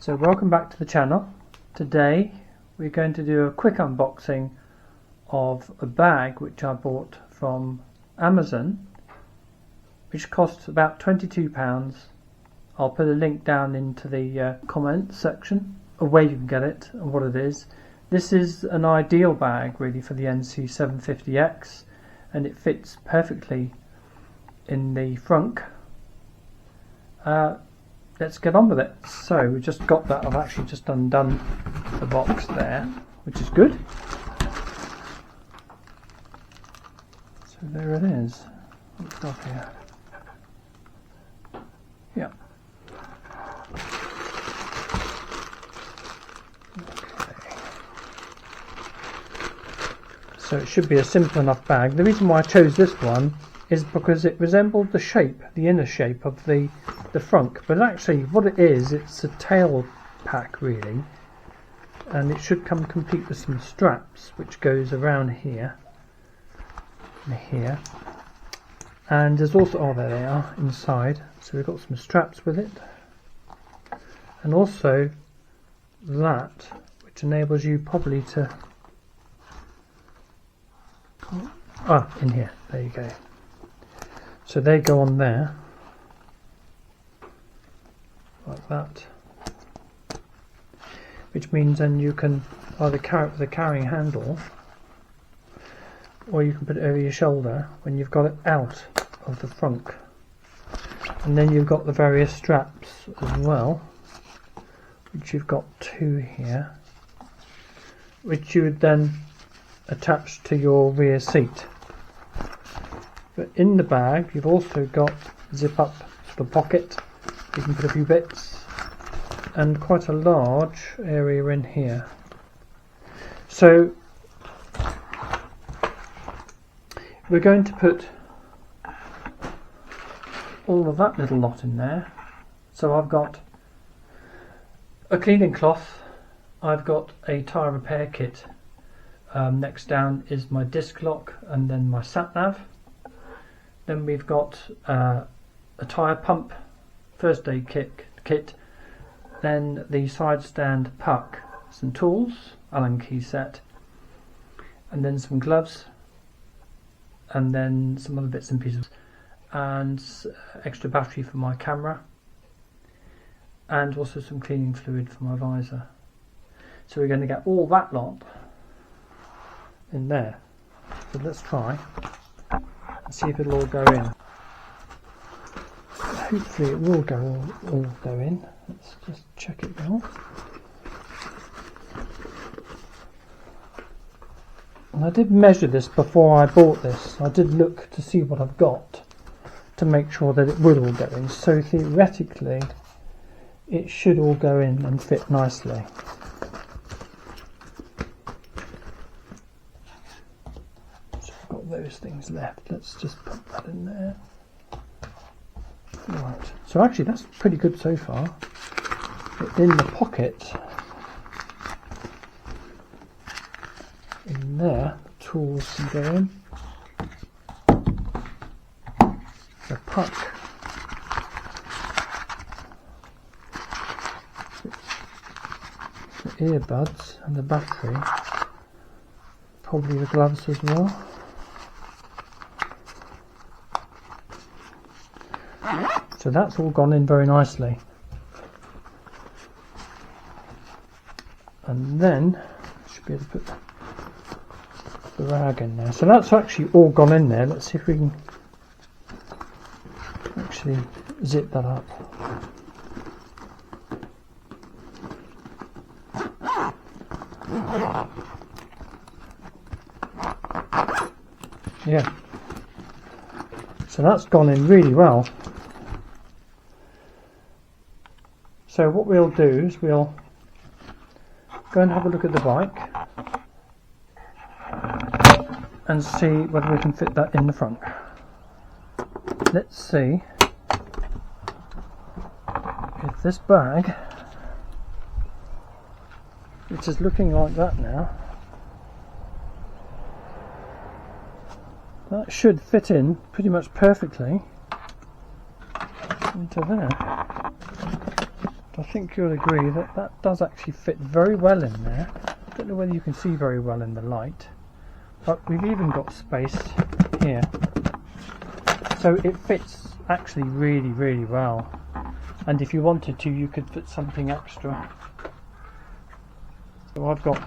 So welcome back to the channel. Today we're going to do a quick unboxing of a bag which I bought from Amazon, which costs about £22. I'll put a link down into the comment section of where you can get it and what it is. This is an ideal bag really for the NC750X, and it fits perfectly in the Frunk. Let's get on with it. So we just got that. I've actually just undone the box there, which is good. So there it is. What's got here? Yeah. Okay. So it should be a simple enough bag. The reason why I chose this one is because it resembled the shape, the inner shape of the Frunk, but actually what it is, it's a tail pack really, and it should come complete with some straps which goes around here and here, and there's also, oh there they are inside, so we've got some straps with it, and also that which enables you probably to, in here, there you go. So they go on there, like that, which means then you can either carry it with a carrying handle, or you can put it over your shoulder when you've got it out of the Frunk. And then you've got the various straps as well, which you've got two here, which you would then attach to your rear seat. But in the bag you've also got zip up sort of pocket. You can put a few bits, and quite a large area in here. So we're going to put all of that little lot in there. So I've got a cleaning cloth, I've got a tyre repair kit, next down is my disc lock and then my sat nav. Then we've got a tyre pump, first aid kit, then the side stand puck, some tools, Allen key set, and then some gloves, and then some other bits and pieces, and extra battery for my camera, and also some cleaning fluid for my visor. So we're going to get all that lot in there. So let's try and see if it'll all go in. Hopefully it will all go in. Let's just check it now. And I did measure this before I bought this. I did look to see what I've got to make sure that it will all go in. So theoretically it should all go in and fit nicely. So I've got those things left. Let's just put that in there. Right, so actually that's pretty good so far. In the pocket, in there, the tools can go in. The puck, the earbuds and the battery, probably the gloves as well. So that's all gone in very nicely. And then I should be able to put the rag in there. So that's actually all gone in there. Let's see if we can actually zip that up. Yeah. So that's gone in really well. So what we'll do is we'll go and have a look at the bike and see whether we can fit that in the front. Let's see if this bag, which is looking like that now, that should fit in pretty much perfectly into there. I think you'll agree that that does actually fit very well in there. I don't know whether you can see very well in the light, but we've even got space here, so it fits actually really well. And if you wanted to, you could put something extra. So I've got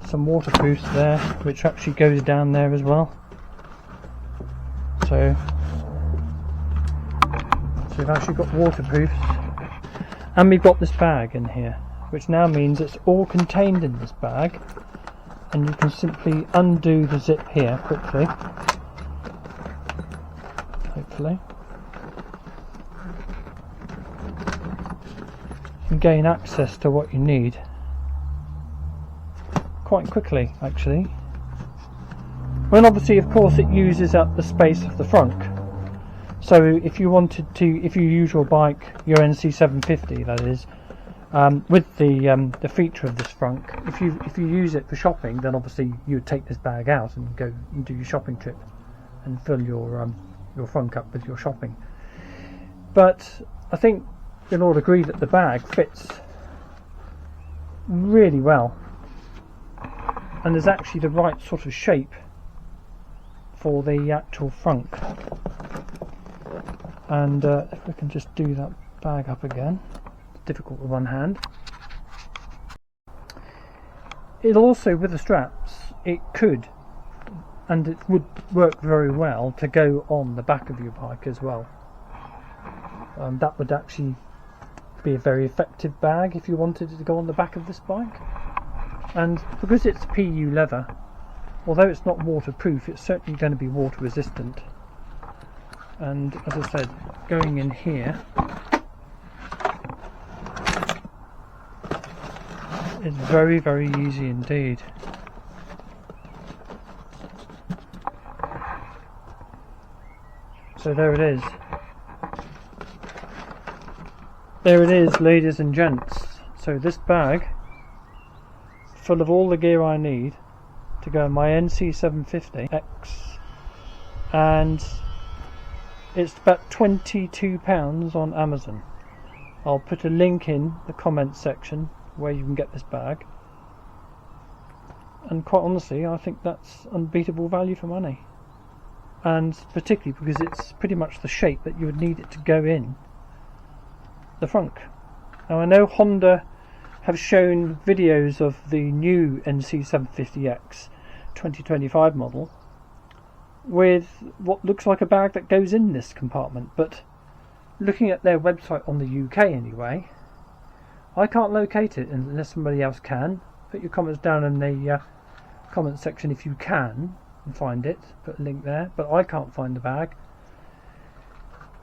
some waterproofs there, which actually goes down there as well. So we've actually got waterproofs, and we've got this bag in here, which now means it's all contained in this bag, and you can simply undo the zip here quickly, hopefully, and gain access to what you need quite quickly, actually. Well, obviously, of course, it uses up the space of the frunk. So if you wanted to, if you use your bike, your NC750 that is, with the feature of this frunk, if you use it for shopping, then obviously you would take this bag out and go and do your shopping trip and fill your frunk up with your shopping. But I think you'll all agree that the bag fits really well, and is actually the right sort of shape for the actual frunk. And if we can just do that bag up again, it's difficult with one hand. It also, with the straps, it could, and it would work very well to go on the back of your bike as well. That would actually be a very effective bag if you wanted it to go on the back of this bike. And because it's PU leather, although it's not waterproof, it's certainly going to be water resistant. And as I said, going in here is very easy indeed. So there it is. There it is, ladies and gents. So this bag, full of all the gear I need to go in my NC750X, and it's about £22 on Amazon. I'll put a link in the comments section where you can get this bag, and quite honestly I think that's unbeatable value for money, and particularly because it's pretty much the shape that you would need it to go in the frunk. Now I know Honda have shown videos of the new NC750X 2025 model with what looks like a bag that goes in this compartment, but looking at their website on the UK anyway, I can't locate it unless somebody else can. Put your comments down in the comment section if you can and find it, put a link there, but I can't find the bag.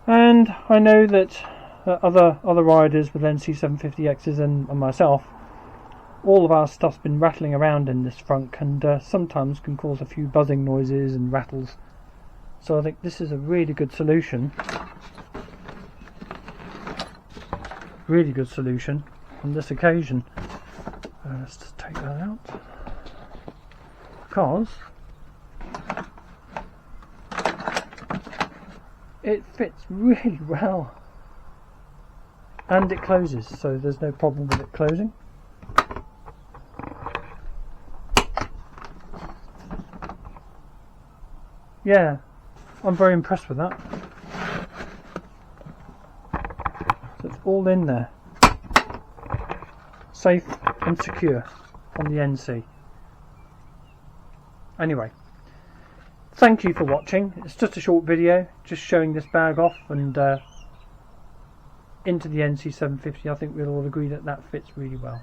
And I know that other riders with NC750Xs and myself, all of our stuff's been rattling around in this frunk, and sometimes can cause a few buzzing noises and rattles. So I think this is a really good solution. Really good solution on this occasion. Let's just take that out, because it fits really well, and it closes, so there's no problem with it closing. Yeah, I'm very impressed with that. So it's all in there, safe and secure on the NC. Anyway, thank you for watching. It's just a short video, just showing this bag off and into the NC750. I think we'll all agree that that fits really well.